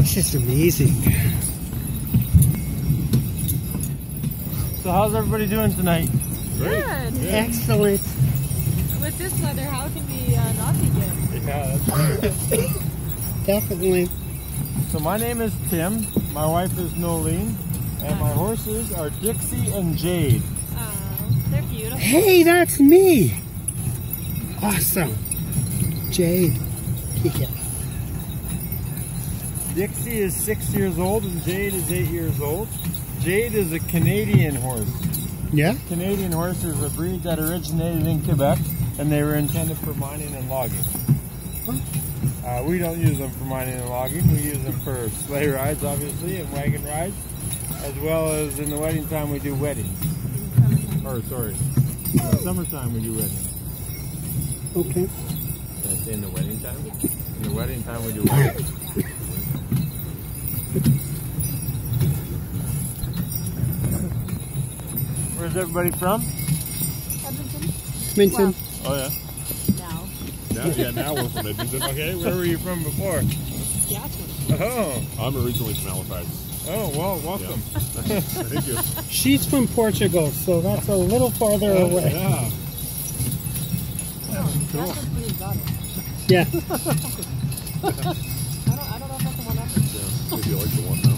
It's just amazing. So how's everybody doing tonight? Good. Excellent. With this weather, how can we not be good? Yeah, that's right. Definitely. So my name is Tim, my wife is Nolene, and my horses are Dixie and Jade. They're beautiful. Hey, that's me. Awesome. Jade. Yeah. Dixie is 6 years old and Jade is 8 years old. Jade is a Canadian horse. Yeah? Canadian horse is a breed that originated in Quebec, and they were intended for mining and logging. We don't use them for mining and logging. We use them for sleigh rides, obviously, and wagon rides, as well as in the wedding time we do weddings. Or, sorry, in the summertime we do weddings. Okay. Did I say in the wedding time? In the wedding time we do weddings. Where's everybody from? Edmonton. Minton. Oh, yeah. Now we're from Edmonton. Okay, where were you from before? Saskatchewan. Oh. I'm originally from Halifax. Oh, well, welcome. Yeah. Thank you. She's from Portugal, so that's a little farther away. Yeah. Cool. Yeah. I don't know if that's the one up. Yeah, maybe you like the one now.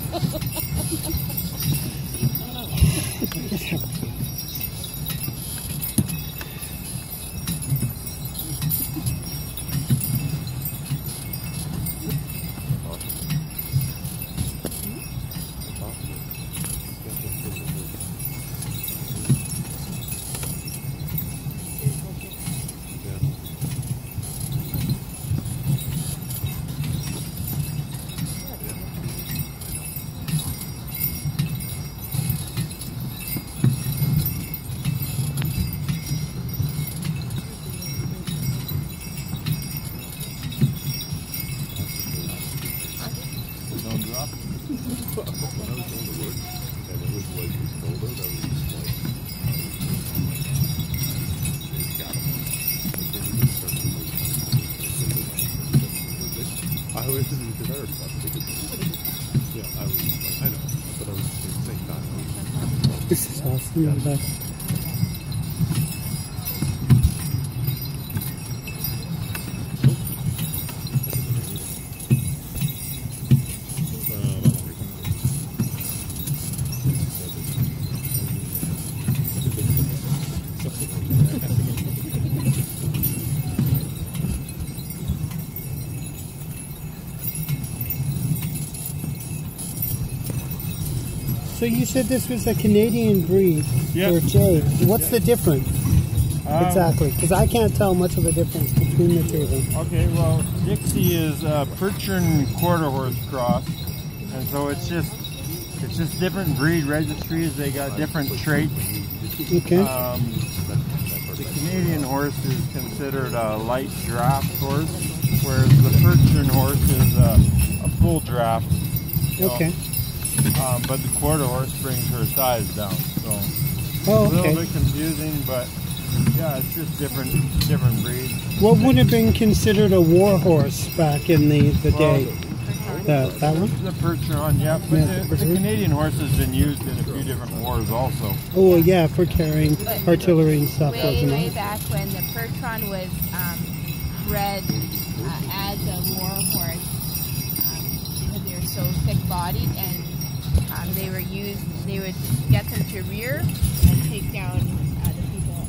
This is awesome. So you said this was a Canadian breed for Jade. What's the difference exactly? Because I can't tell much of a difference between the two of them. Okay, well, Dixie is a Percheron quarter horse cross, and so it's just different breed registries. They got different traits. Okay. The Canadian horse is considered a light draft horse, whereas the Percheron horse is a full draft. Okay. But the quarter horse brings her size down, so a little bit confusing, but yeah, it's just different breeds. What would have been considered a war horse back in the day? That one? The Percheron, yeah, but the Canadian horse has been used in a few different wars also. Oh, yeah, for carrying artillery and stuff. Way back when the Percheron was bred as a war horse, because they were so thick-bodied, and they would get them to rear and take down the people,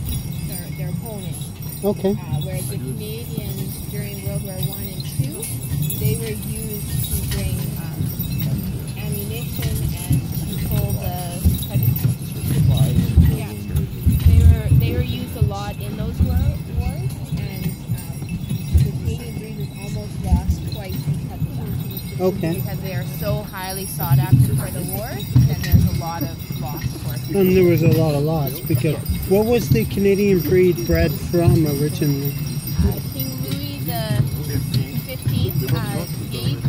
their opponents. Okay. Whereas the Canadians during World War I and II, they were used to bring ammunition and control they were used a lot in those wars, and the Canadian breed was almost lost twice because of that. Okay. Because they are so highly sought after for the wars, then there's a lot of lost horses. And there was a lot of loss because what was the Canadian breed bred from originally? King Louis the 15th gave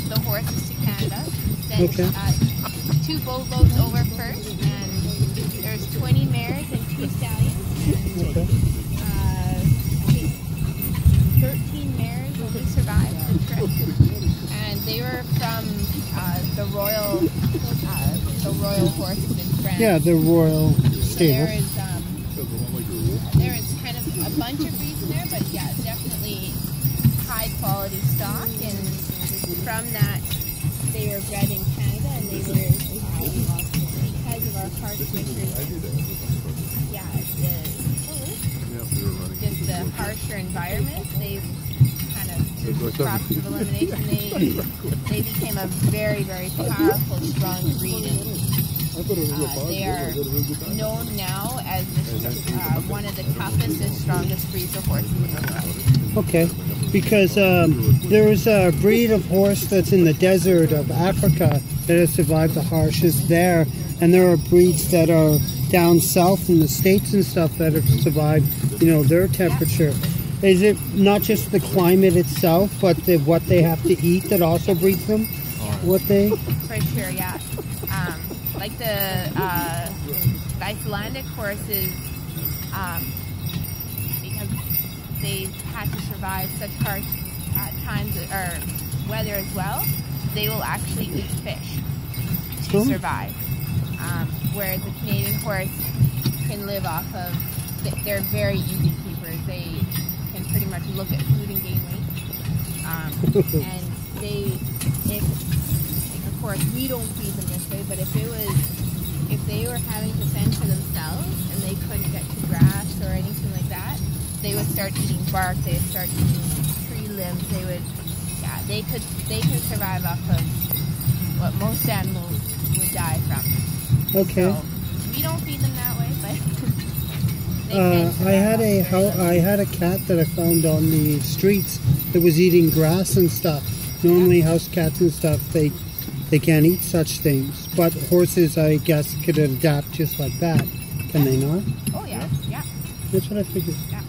the horses to Canada. Sent 2 boatloads over first, and there's 20 mares and 2 stallions. And, I think 13 mares only survived the trip. And they were from the royal horses in France. Yeah, the royal stable. There is kind of a bunch of breeds in there, but yeah, definitely high quality stock. And from that, they were bred in Canada, and they were because of our harsh winters. Yeah, just the harsher environment, they've kind of through the process of elimination, they became a very, very powerful, strong breed. They are known now as one of the toughest and strongest breeds of horses in the world. Okay, because there is a breed of horse that's in the desert of Africa that has survived the harshest there, and there are breeds that are down south in the States and stuff that have survived, their temperature. Is it not just the climate itself, but what they have to eat that also breeds them? For sure, yeah. Like the Icelandic horses, because they had to survive such harsh times or weather as well, they will actually eat fish to survive. Whereas a Canadian horse can live off of, they're very easy keepers. They can pretty much look at food and gain weight. And of course, we don't feed them this way, but if they were having to fend for themselves and they couldn't get to grass or anything like that, they would start eating bark, they would start eating tree limbs, they could survive off of what most animals would die from. Okay. So, we don't feed them that way, but I had a cat that I found on the streets that was eating grass and stuff. Normally house cats and stuff, they can't eat such things. But horses, I guess, could adapt just like that. Can they not? Oh, yeah. Yeah. That's what I figured. Yeah.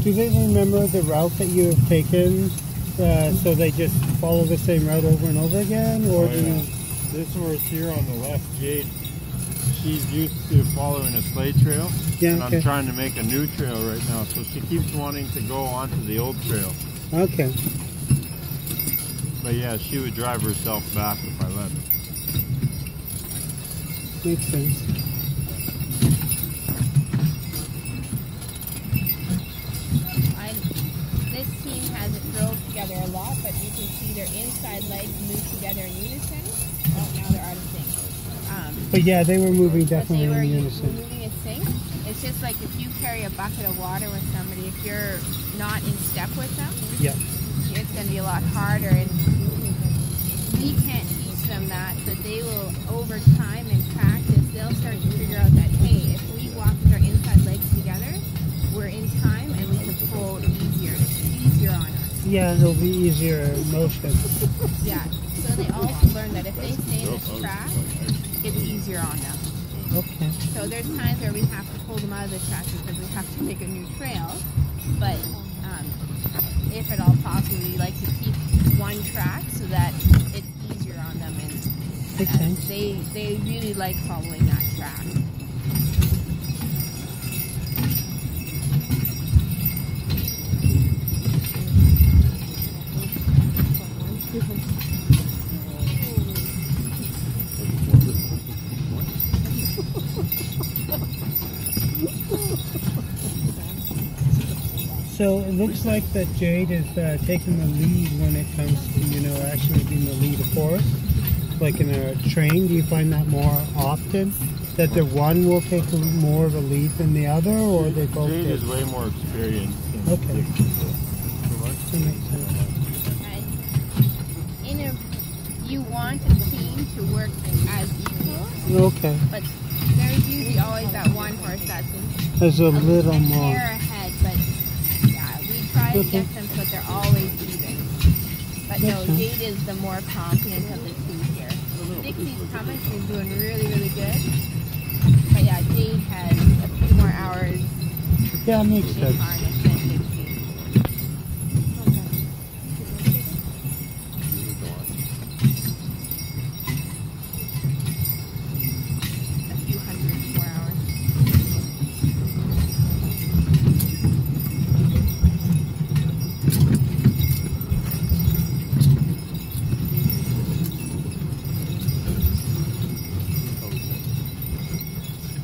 Do they remember the route that you have taken? So they just follow the same route over and over again? Or This horse here on the left, Jade, she's used to following a sleigh trail. Yeah, and okay. I'm trying to make a new trail right now, so she keeps wanting to go onto the old trail. Okay. But yeah, she would drive herself back if I let her. Makes sense. This team hasn't drove together a lot, but you can see their inside legs move together in unison. Oh, now they're out of sync. But yeah, they were moving But definitely they were in unison. moving in sync. It's just like if you carry a bucket of water with somebody, if you're not in step with them, Yeah. it's going to be a lot harder. And we can't teach them that, but they will, over time in practice, they'll start to figure out that, hey, if we walk with our inside legs together, we're in time and we can pull easier. It's easier on us. Yeah, it'll be easier motion. Yeah. So they also learn that if they stay in this track, it's easier on them. Okay. So there's times where we have to pull them out of the track because we have to make a new trail. But if at all possible, we like to keep one track so that it's easier on them. And Makes sense. they really like following that track. So it looks like that Jade is taking the lead when it comes to, actually being the lead horse, like in a train. Do you find that more often? That the one will take more of a lead than the other, or they both Jade do? is way more experienced than Okay. Dick is. That makes sense. You want a team to work as equal, Okay. but there's usually always that one horse that's There's a little more. hair ahead, but yeah, we try to get them so that they're always even. But no, Jade is the more confident of the two here. Dixie's coming, she's doing really, really good. But yeah, Jade has a few more hours Yeah, makes in sense. harness than Dixie.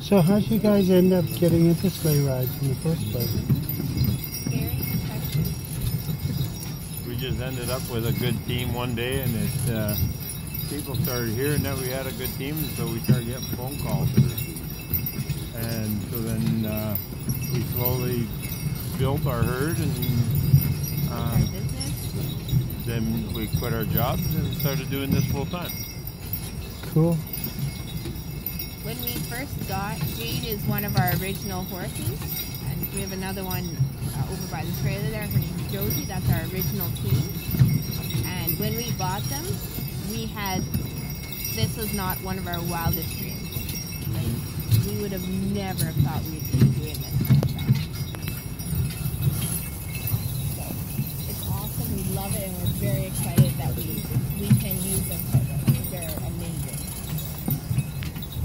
So how did you guys end up getting into sleigh rides in the first place? Very affectionate. We just ended up with a good team one day, and it people started hearing that we had a good team, so we started getting phone calls. And so then we slowly built our herd, and Our business. then we quit our jobs and started doing this full time. Cool. When we first got, Jade is one of our original horses, and we have another one over by the trailer there. Her name's Josie. That's our original team. And when we bought them, this was not one of our wildest dreams. Like, we would have never thought we'd be doing this kind of stuff. So it's awesome. We love it, and we're very excited that we can use them for them. They're amazing.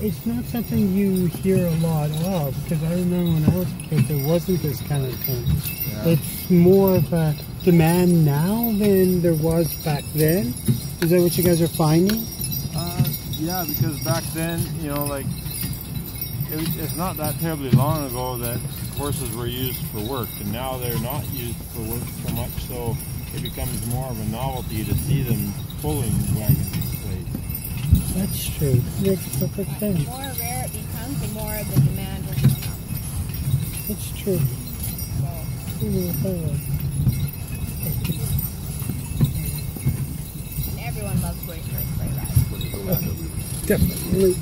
It's not something you hear a lot of, because I remember when I was a kid there wasn't this kind of thing. Yeah. It's more of a demand now than there was back then. Is that what you guys are finding? Yeah, because back then, like, it's not that terribly long ago that horses were used for work, and now they're not used for work so much, so it becomes more of a novelty to see them pulling wagons and sleighs. That's true. Makes perfect The sense. more rare it becomes, the more the demand will come. That's true. So, and everyone loves going for a sleigh ride. Definitely.